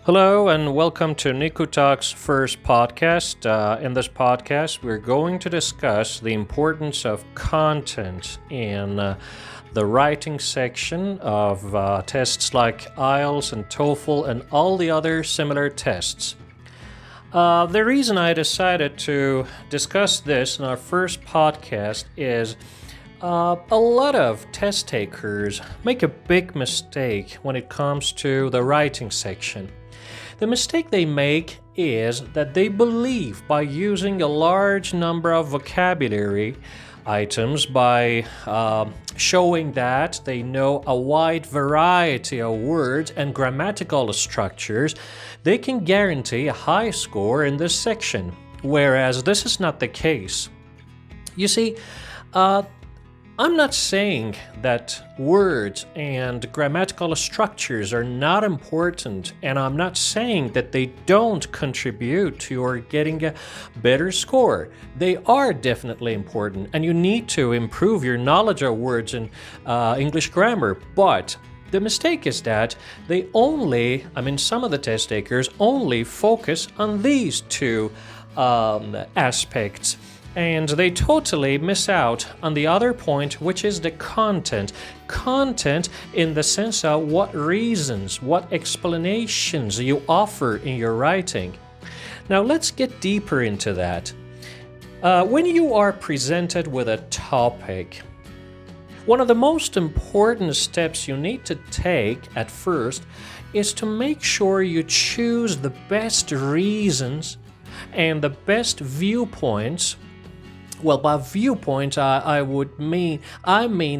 Hello and welcome to Niku Talk's first podcast. In this podcast, we're going to discuss the importance of content in the writing section of tests like IELTS and TOEFL and all the other similar tests. The reason I decided to discuss this in our first podcast is a lot of test takers make a big mistake when it comes to the writing section. The mistake they make is that they believe by using a large number of vocabulary items, by showing that they know a wide variety of words and grammatical structures, they can guarantee a high score in this section, whereas this is not the case. You see, I'm not saying that words and grammatical structures are not important, and I'm not saying that they don't contribute to your getting a better score. They are definitely important, and you need to improve your knowledge of words and English grammar, but the mistake is that some of the test takers only focus on these two aspects. And they totally miss out on the other point, which is the content. Content in the sense of what reasons, what explanations you offer in your writing. Now let's get deeper into that. When you are presented with a topic, one of the most important steps you need to take at first is to make sure you choose the best reasons and the best viewpoints. Well, by viewpoint, I mean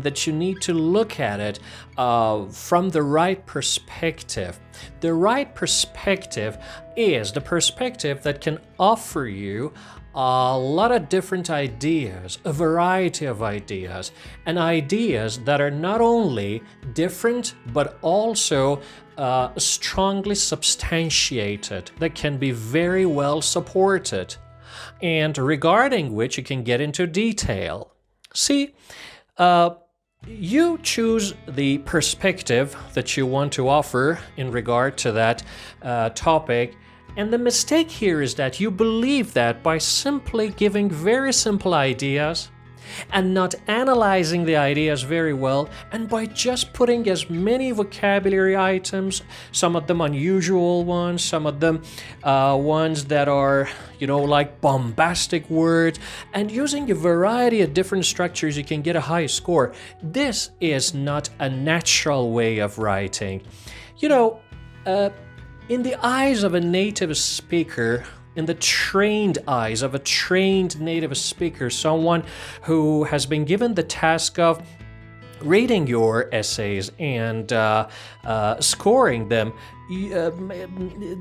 that you need to look at it from the right perspective. The right perspective is the perspective that can offer you a lot of different ideas, a variety of ideas, and ideas that are not only different but also strongly substantiated, that can be very well supported, and regarding which you can get into detail. See, you choose the perspective that you want to offer in regard to that topic, and the mistake here is that you believe that by simply giving very simple ideas and not analyzing the ideas very well, and by just putting as many vocabulary items, some of them unusual ones, some of them ones that are, like bombastic words, and using a variety of different structures, you can get a high score. This is not a natural way of writing. In the eyes of a native speaker, in the trained eyes of a trained native speaker, someone who has been given the task of reading your essays and scoring them,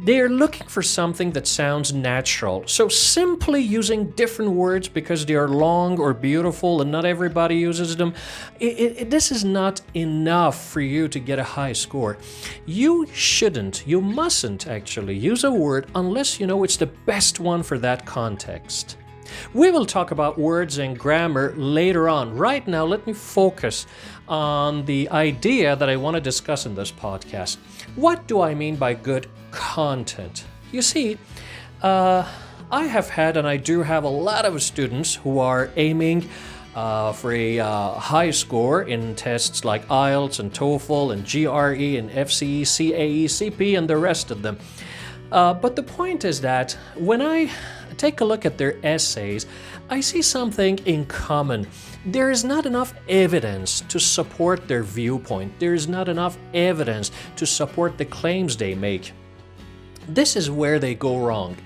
they're looking for something that sounds natural. So simply using different words because they are long or beautiful and not everybody uses them, this is not enough for you to get a high score. You mustn't actually use a word unless you know it's the best one for that context. We will talk about words and grammar later on. Right now, let me focus on the idea that I want to discuss in this podcast. What do I mean by good content? You see, I have had, and I do have, a lot of students who are aiming for a high score in tests like IELTS and TOEFL and GRE and FCE, CAE, CP, and the rest of them. But the point is that when I take a look at their essays, I see something in common. There is not enough evidence to support their viewpoint. There is not enough evidence to support the claims they make. This is where they go wrong.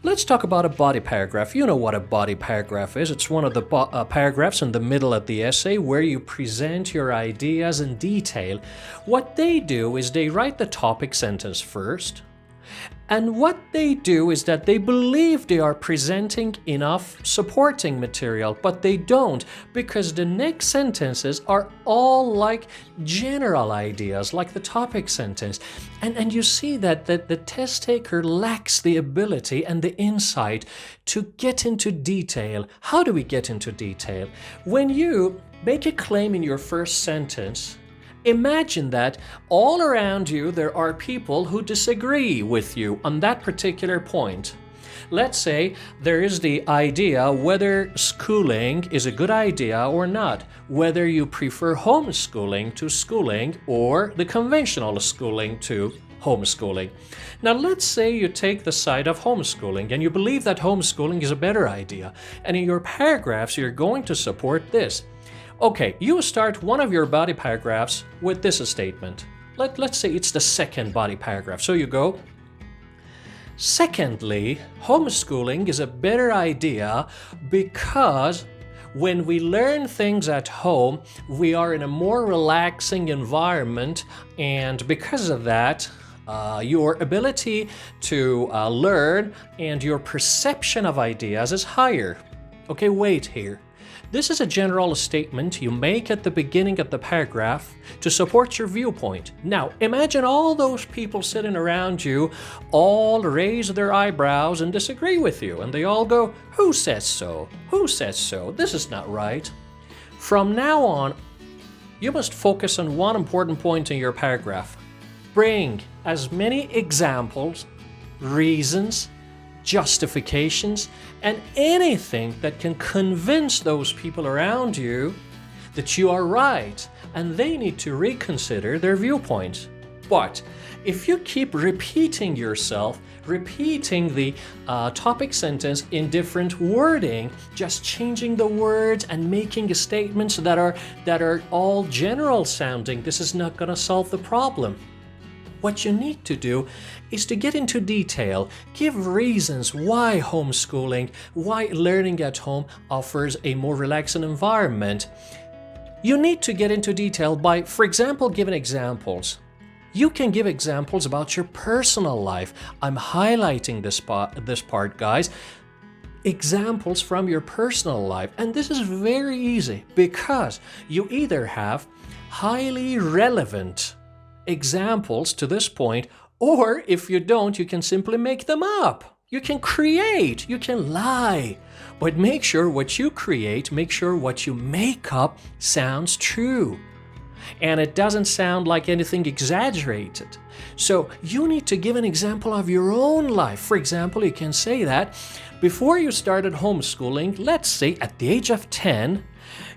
Let's talk about a body paragraph. You know what a body paragraph is. It's one of the paragraphs in the middle of the essay where you present your ideas in detail. What they do is they write the topic sentence first. And what they do is that they believe they are presenting enough supporting material, but they don't, because the next sentences are all like general ideas, like the topic sentence. And you see that the test taker lacks the ability and the insight to get into detail. How do we get into detail? When you make a claim in your first sentence, Imagine that all around you there are people who disagree with you on that particular point. Let's say there is the idea whether schooling is a good idea or not, whether you prefer homeschooling to schooling or the conventional schooling to homeschooling. Now let's say you take the side of homeschooling and you believe that homeschooling is a better idea, and in your paragraphs you're going to support this. Okay, you start one of your body paragraphs with this statement. Let's say it's the second body paragraph. So you go, secondly, homeschooling is a better idea because when we learn things at home, we are in a more relaxing environment, and because of that, your ability to learn and your perception of ideas is higher. Okay, wait here. This is a general statement you make at the beginning of the paragraph to support your viewpoint. Now, imagine all those people sitting around you all raise their eyebrows and disagree with you, and they all go, "Who says so? Who says so? This is not right." From now on, you must focus on one important point in your paragraph. Bring as many examples, reasons, justifications, and anything that can convince those people around you that you are right and they need to reconsider their viewpoint. But if you keep repeating yourself, repeating the topic sentence in different wording, just changing the words and making statements that are all general sounding, this is not going to solve the problem. What you need to do is to get into detail, give reasons why homeschooling, why learning at home offers a more relaxing environment. You need to get into detail by, for example, giving examples. You can give examples about your personal life. I'm highlighting this part, guys. Examples from your personal life. And this is very easy because you either have highly relevant examples to this point, or if you don't, you can simply make them up. You can create, you can lie, but make sure what you create, make sure what you make up sounds true. And it doesn't sound like anything exaggerated. So you need to give an example of your own life. For example, you can say that before you started homeschooling, let's say at the age of 10,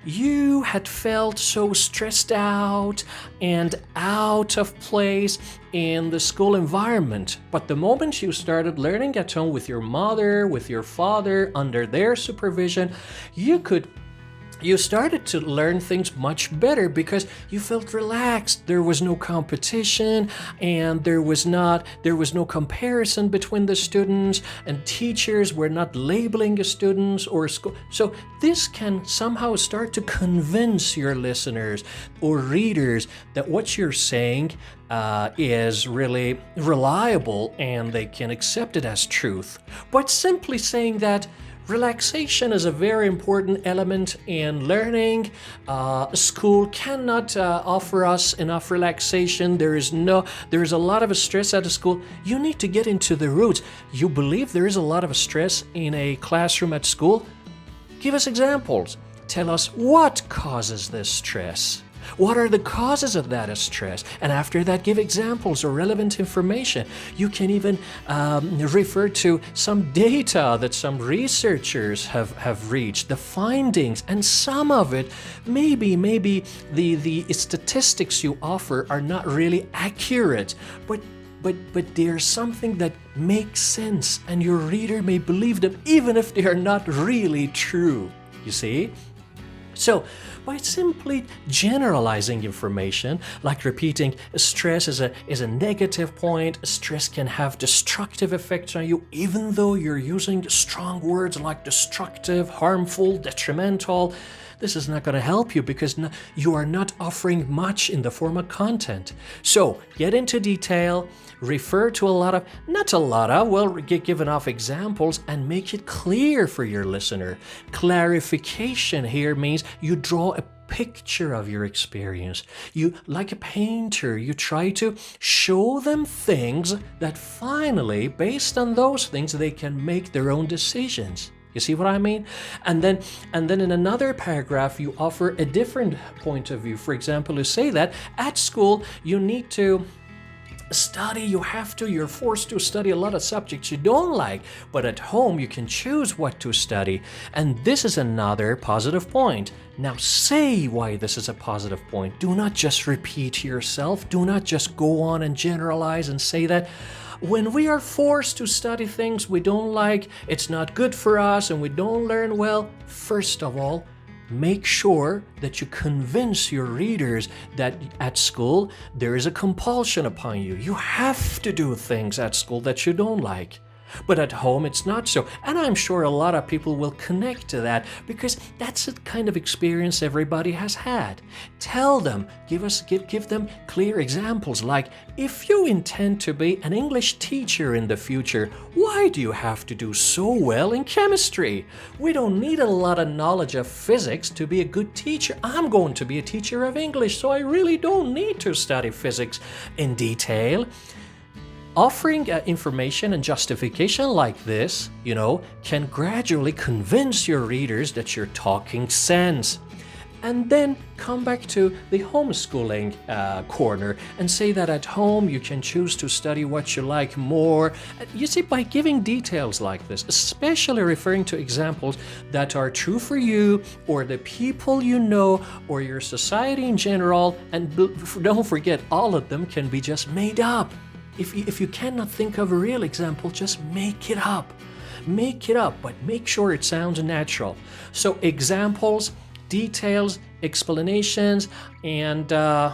you had felt so stressed out and out of place in the school environment. But the moment you started learning at home with your mother, with your father, under their supervision, you started to learn things much better because you felt relaxed. There was no competition, and there was no comparison between the students, and teachers were not labeling students or school. So this can somehow start to convince your listeners or readers that what you're saying is really reliable and they can accept it as truth. But simply saying that relaxation is a very important element in learning. School cannot offer us enough relaxation. There is a lot of stress at the school. You need to get into the roots. You believe there is a lot of stress in a classroom at school? Give us examples. Tell us what causes this stress. What are the causes of that stress? And after that, give examples or relevant information. You can even refer to some data that some researchers have reached, the findings, and some of it, maybe the statistics you offer are not really accurate, but there's something that makes sense, and your reader may believe them even if they are not really true. You see? So, by simply generalizing information, like repeating stress is a negative point, stress can have destructive effects on you, even though you're using strong words like destructive, harmful, detrimental, this is not going to help you because you are not offering much in the form of content. So, get into detail, refer to give enough examples and make it clear for your listener. Clarification here means you draw a picture of your experience. You, like a painter, you try to show them things that finally, based on those things, they can make their own decisions. You see what I mean? And then in another paragraph, you offer a different point of view. For example, you say that at school, you need to study, you're forced to study a lot of subjects you don't like, but at home you can choose what to study. And this is another positive point. Now say why this is a positive point. Do not just repeat to yourself. Do not just go on and generalize and say that when we are forced to study things we don't like, it's not good for us and we don't learn well. First of all, make sure that you convince your readers that at school there is a compulsion upon you. You have to do things at school that you don't like. But at home it's not so. And I'm sure a lot of people will connect to that because that's the kind of experience everybody has had. Tell them, give them clear examples like, if you intend to be an English teacher in the future, why do you have to do so well in chemistry? We don't need a lot of knowledge of physics to be a good teacher. I'm going to be a teacher of English, so I really don't need to study physics in detail. Offering information and justification like this, can gradually convince your readers that you're talking sense. And then come back to the homeschooling corner and say that at home you can choose to study what you like more. You see, by giving details like this, especially referring to examples that are true for you or the people you know or your society in general, and don't forget, all of them can be just made up. If you cannot think of a real example, just make it up. Make it up, but make sure it sounds natural. So examples, details, explanations, and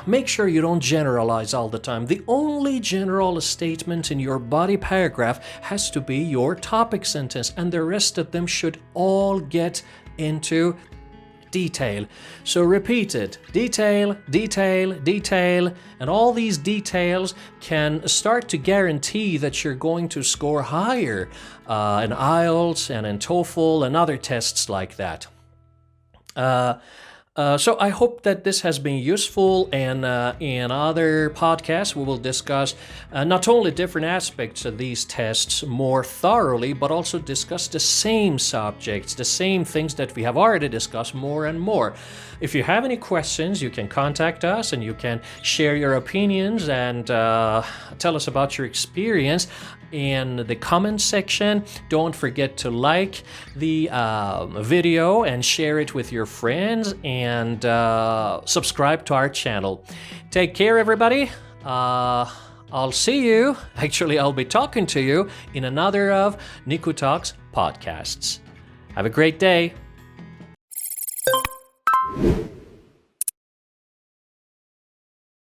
make sure you don't generalize all the time. The only general statement in your body paragraph has to be your topic sentence, and the rest of them should all get into detail. So repeat it. Detail, detail, detail. And all these details can start to guarantee that you're going to score higher in IELTS and in TOEFL and other tests like that. So I hope that this has been useful, and in other podcasts we will discuss not only different aspects of these tests more thoroughly, but also discuss the same subjects, the same things that we have already discussed more and more. If you have any questions, you can contact us and you can share your opinions and tell us about your experience in the comment section. Don't forget to like the video and share it with your friends, and subscribe to our channel. Take care, everybody. I'll see you. Actually, I'll be talking to you in another of Niku Talks podcasts. Have a great day.